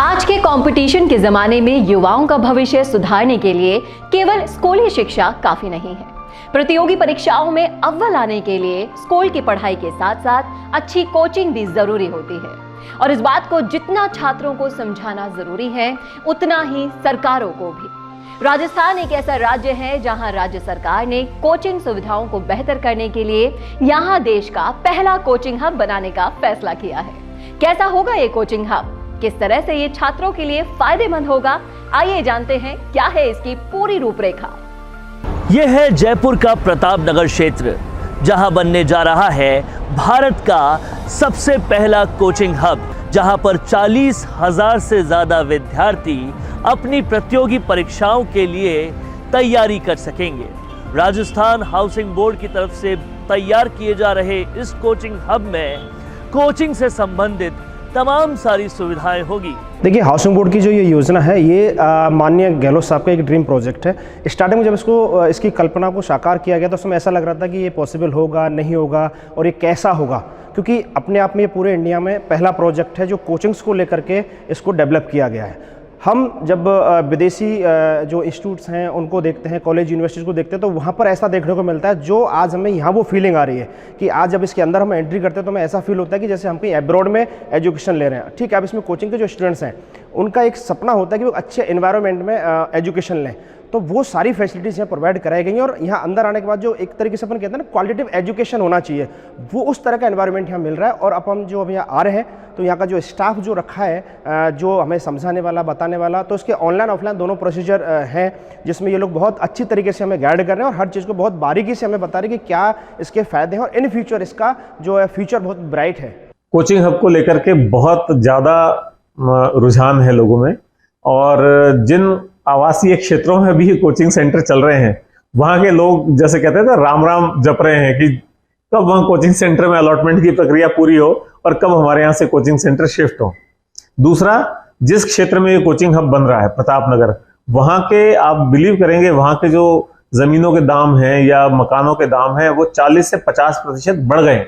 आज के कंपटीशन के जमाने में युवाओं का भविष्य सुधारने के लिए केवल स्कूली शिक्षा काफी नहीं है। प्रतियोगी परीक्षाओं में अव्वल आने के लिए स्कूल की पढ़ाई के साथ साथ अच्छी कोचिंग भी जरूरी होती है और इस बात को जितना छात्रों को समझाना जरूरी है उतना ही सरकारों को भी। राजस्थान एक ऐसा राज्य है जहां राज्य सरकार ने कोचिंग सुविधाओं को बेहतर करने के लिए यहां देश का पहला कोचिंग हब बनाने का फैसला किया है। कैसा होगा ये कोचिंग हब, किस तरह से ये छात्रों के लिए फायदेमंद होगा, आइए जानते हैं क्या है इसकी पूरी रूपरेखा। यह है जयपुर का प्रतापनगर क्षेत्र, जहां बनने जा रहा है भारत का सबसे पहला कोचिंग हब, जहां पर 40,000 से ज्यादा विद्यार्थी अपनी प्रतियोगी परीक्षाओं के लिए तैयारी कर सकेंगे। राजस्थान हाउसिंग बोर्ड की तरफ से तैयार किए जा रहे इस कोचिंग हब में कोचिंग से संबंधित तमाम सारी सुविधाएं होगी। देखिए, हाउसिंग बोर्ड की जो ये योजना है ये माननीय गहलोत साहब का एक ड्रीम प्रोजेक्ट है। स्टार्टिंग में जब इसकी कल्पना को साकार किया गया तो उसमें ऐसा लग रहा था कि ये पॉसिबल होगा नहीं होगा और ये कैसा होगा, क्योंकि अपने आप में ये पूरे इंडिया में पहला प्रोजेक्ट है जो कोचिंग्स को लेकर के इसको डेवलप किया गया है। हम जब विदेशी जो इंस्टीट्यूट्स हैं उनको देखते हैं, कॉलेज यूनिवर्सिटीज़ को देखते हैं, तो वहाँ पर ऐसा देखने को मिलता है जो आज हमें यहाँ वो फीलिंग आ रही है कि आज जब इसके अंदर हम एंट्री करते हैं तो हमें ऐसा फील होता है कि जैसे हम कहीं एब्रॉड में एजुकेशन ले रहे हैं। ठीक है, अब इसमें कोचिंग के जो स्टूडेंट्स हैं उनका एक सपना होता है कि वो अच्छे एनवायरनमेंट में एजुकेशन लें, तो वो सारी फैसिलिटीज़ यहाँ प्रोवाइड कराई गई हैं और यहाँ अंदर आने के बाद जो एक तरीके से अपन कहते हैं ना क्वालिटेटिव एजुकेशन होना चाहिए, वो उस तरह का एनवायरनमेंट यहाँ मिल रहा है। और अब हम जो अब यहाँ आ रहे हैं तो यहाँ का जो स्टाफ जो रखा है जो हमें समझाने वाला बताने वाला, तो इसके ऑनलाइन ऑफलाइन दोनों प्रोसीजर हैं जिसमें ये लोग बहुत अच्छी तरीके से हमें गाइड कर रहे हैं और हर चीज़ को बहुत बारीकी से हमें बता रहे हैं कि क्या इसके फ़ायदे हैं और इन फ्यूचर इसका जो है फ्यूचर बहुत ब्राइट है। कोचिंग हब को लेकर के बहुत ज़्यादा रुझान है लोगों में और जिन आवासीय क्षेत्रों में भी कोचिंग सेंटर चल रहे हैं वहां के लोग जैसे कहते हैं ना राम राम जप रहे हैं कि कब वहां कोचिंग सेंटर में अलॉटमेंट की प्रक्रिया पूरी हो और कब हमारे यहाँ से कोचिंग सेंटर शिफ्ट हो। दूसरा, जिस क्षेत्र में ये कोचिंग हब बन रहा है प्रतापनगर, वहां के आप बिलीव करेंगे वहां के जो जमीनों के दाम हैं या मकानों के दाम हैं वो 40 से 50% बढ़ गए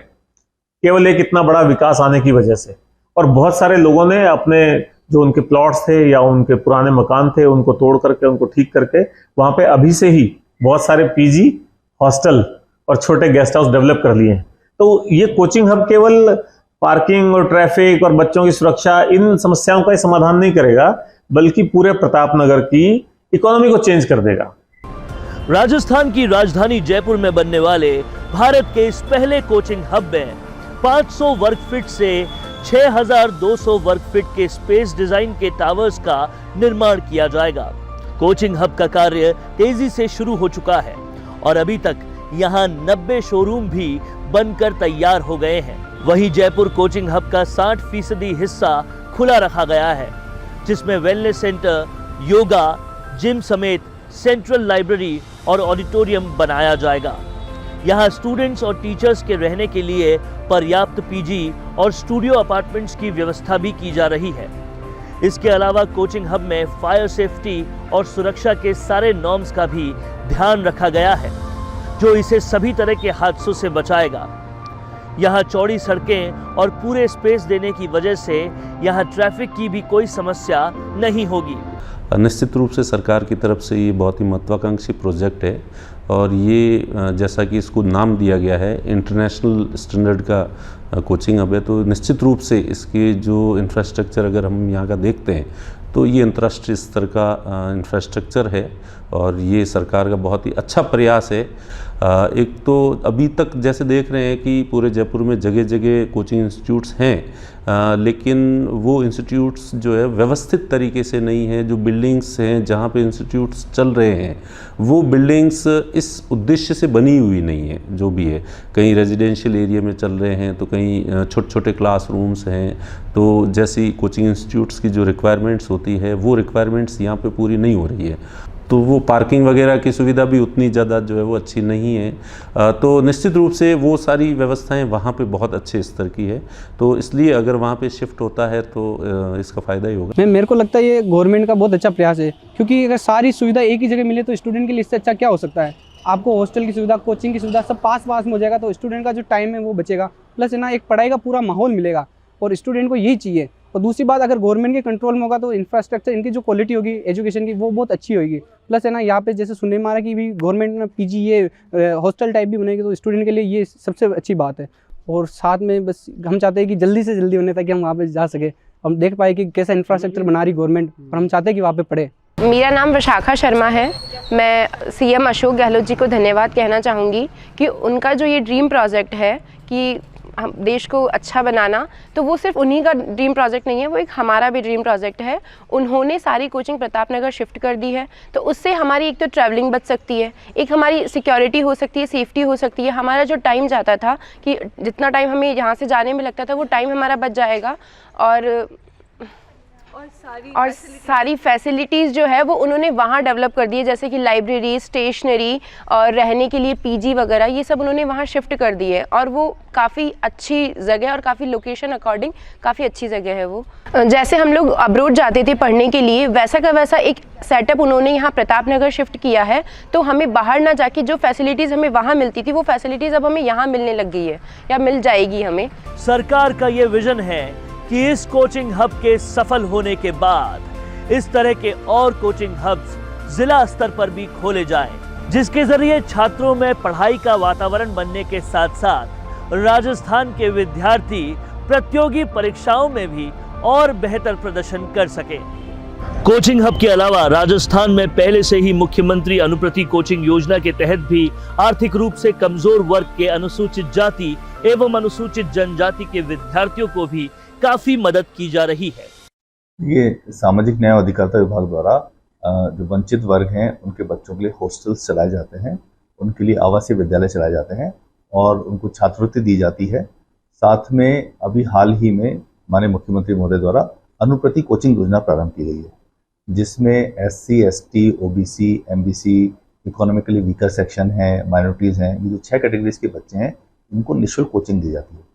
केवल एक इतना बड़ा विकास आने की वजह से। और बहुत सारे लोगों ने अपने जो उनके प्लॉट्स थे या उनके पुराने मकान थे उनको तोड़ करके उनको ठीक करके वहां पे अभी से ही बहुत सारे पीजी, हॉस्टल और छोटे गेस्ट हाउस डेवलप कर लिए हैं। तो ये कोचिंग हब केवल पार्किंग और ट्रैफिक और बच्चों की सुरक्षा इन समस्याओं का समाधान नहीं करेगा, बल्कि पूरे प्रतापनगर की इकोनॉमी को चेंज कर देगा। राजस्थान की राजधानी जयपुर में बनने वाले भारत के इस पहले कोचिंग हब में 500 वर्ग फीट से 6,200 वर्ग फीट के स्पेस डिजाइन के टावर्स का निर्माण किया जाएगा। कोचिंग हब का कार्य तेजी से शुरू हो चुका है और अभी तक यहां 90 शोरूम भी बनकर तैयार हो गए हैं। वहीं जयपुर कोचिंग हब का 60% हिस्सा खुला रखा गया है, जिसमें वेलनेस सेंटर, योगा, जिम समेत सेंट्रल लाइब्रेरी और ऑडिटोरियम बनाया जाएगा। यहाँ स्टूडेंट्स और टीचर्स के रहने के लिए पर्याप्त पीजी और स्टूडियो अपार्टमेंट्स की व्यवस्था भी की जा रही है। इसके अलावा कोचिंग हब में फायर सेफ्टी और सुरक्षा के सारे नॉर्म्स का भी ध्यान रखा गया है, जो इसे सभी तरह के हादसों से बचाएगा। यहाँ चौड़ी सड़कें और पूरे स्पेस देने की वजह से यहाँ ट्रैफिक की भी कोई समस्या नहीं होगी। निश्चित रूप से सरकार की तरफ से ये बहुत ही महत्वाकांक्षी प्रोजेक्ट है और ये जैसा कि इसको नाम दिया गया है इंटरनेशनल स्टैंडर्ड का कोचिंग हब है, तो निश्चित रूप से इसके जो इंफ्रास्ट्रक्चर अगर हम यहाँ का देखते हैं तो ये अंतर्राष्ट्रीय स्तर का इंफ्रास्ट्रक्चर है और ये सरकार का बहुत ही अच्छा प्रयास है। एक तो अभी तक जैसे देख रहे हैं कि पूरे जयपुर में जगह जगह कोचिंग इंस्टीट्यूट्स हैं, लेकिन वो इंस्टीट्यूट्स जो है व्यवस्थित तरीके से नहीं है। जो बिल्डिंग्स हैं जहाँ पे इंस्टीट्यूट्स चल रहे हैं वो बिल्डिंग्स इस उद्देश्य से बनी हुई नहीं है। जो भी है, कहीं रेजिडेंशियल एरिया में चल रहे हैं तो कहीं छोटे छोटे क्लासरूम्स हैं, तो जैसी कोचिंग इंस्टीट्यूट्स की जो रिक्वायरमेंट्स होती है वो रिक्वायरमेंट्स यहाँ पे पूरी नहीं हो रही है। तो वो पार्किंग वगैरह की सुविधा भी उतनी ज़्यादा जो है वो अच्छी नहीं है। तो निश्चित रूप से वो सारी व्यवस्थाएं वहाँ पे बहुत अच्छे स्तर की है, तो इसलिए अगर वहाँ पे शिफ्ट होता है तो इसका फ़ायदा ही होगा। मेरे को लगता है ये गवर्नमेंट का बहुत अच्छा प्रयास है, क्योंकि अगर सारी सुविधा एक ही जगह मिले तो स्टूडेंट के लिए इससे अच्छा क्या हो सकता है। आपको हॉस्टल की सुविधा, कोचिंग की सुविधा सब पास में हो जाएगा, तो स्टूडेंट का जो टाइम है वो बचेगा, प्लस है ना एक पढ़ाई का पूरा माहौल मिलेगा और स्टूडेंट को यही चाहिए। और दूसरी बात, अगर गवर्नमेंट के कंट्रोल में होगा तो इंफ्रास्ट्रक्चर, इनकी जो क्वालिटी होगी एजुकेशन की, वो बहुत अच्छी होगी। प्लस है ना, यहाँ पे जैसे सुनने में आ रहा है कि भी गवर्नमेंट में पीजी ये हॉस्टल टाइप भी बनेगी, तो स्टूडेंट के लिए ये सबसे अच्छी बात है। और साथ में बस हम चाहते हैं कि जल्दी से जल्दी होने, ताकि हम वहाँ पे जा सके, हम देख पाए कि कैसा इंफ्रास्ट्रक्चर बना रही गवर्नमेंट, और हम चाहते हैं कि वहाँ पे पढ़े। मेरा नाम विशाखा शर्मा है। मैं सीएम अशोक गहलोत जी को धन्यवाद कहना चाहूँगी कि उनका जो ये ड्रीम प्रोजेक्ट है कि हम देश को अच्छा बनाना, तो वो सिर्फ उन्हीं का ड्रीम प्रोजेक्ट नहीं है, वो एक हमारा भी ड्रीम प्रोजेक्ट है। उन्होंने सारी कोचिंग प्रताप नगर शिफ्ट कर दी है, तो उससे हमारी एक तो ट्रैवलिंग बच सकती है, एक हमारी सिक्योरिटी हो सकती है, सेफ्टी हो सकती है। हमारा जो टाइम जाता था कि जितना टाइम हमें यहाँ से जाने में लगता था, वो टाइम हमारा बच जाएगा। और सारी फैसिलिटीज़ जो है वो उन्होंने वहाँ डेवलप कर दी है, जैसे कि लाइब्रेरी, स्टेशनरी और रहने के लिए पीजी वगैरह, ये सब उन्होंने वहाँ शिफ्ट कर दी है। और वो काफ़ी अच्छी जगह और काफ़ी लोकेशन अकॉर्डिंग काफ़ी अच्छी जगह है वो। जैसे हम लोग अब्रोड जाते थे पढ़ने के लिए, वैसा का वैसा एक सेटअप उन्होंने यहाँ प्रताप नगर शिफ्ट किया है, तो हमें बाहर ना जाके जो फैसिलिटीज़ हमें वहाँ मिलती थी, वो फैसिलिटीज़ अब हमें यहाँ मिलने लग गई है या मिल जाएगी हमें। सरकार का ये विजन है कि इस कोचिंग हब के सफल होने के बाद इस तरह के और कोचिंग हब्स जिला स्तर पर भी खोले जाएं, जिसके जरिए छात्रों में पढ़ाई का वातावरण बनने के साथ साथ राजस्थान के विद्यार्थी प्रतियोगी परीक्षाओं में भी और बेहतर प्रदर्शन कर सके। कोचिंग हब के अलावा राजस्थान में पहले से ही मुख्यमंत्री अनुप्रति कोचिंग योजना के तहत भी आर्थिक रूप से कमजोर वर्ग के अनुसूचित जाति एवं अनुसूचित जनजाति के विद्यार्थियों को भी काफी मदद की जा रही है। ये सामाजिक न्याय और अधिकारिता विभाग द्वारा जो वंचित वर्ग हैं उनके बच्चों के लिए हॉस्टल्स चलाए जाते हैं, उनके लिए आवासीय विद्यालय चलाए जाते हैं और उनको छात्रवृत्ति दी जाती है। साथ में अभी हाल ही में माननीय मुख्यमंत्री महोदय द्वारा अनुप्रति कोचिंग योजना प्रारंभ की गई है, जिसमें SC, ST, OBC, MBC, economically weaker section है, माइनॉरिटीज़ हैं, ये जो 6 कैटेगरीज के बच्चे हैं इनको निःशुल्क कोचिंग दी जाती है।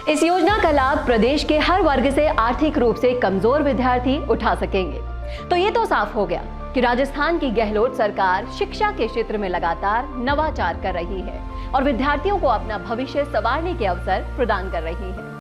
इस योजना का लाभ प्रदेश के हर वर्ग से आर्थिक रूप से कमजोर विद्यार्थी उठा सकेंगे। तो ये तो साफ हो गया कि राजस्थान की गहलोत सरकार शिक्षा के क्षेत्र में लगातार नवाचार कर रही है और विद्यार्थियों को अपना भविष्य संवारने के अवसर प्रदान कर रही है।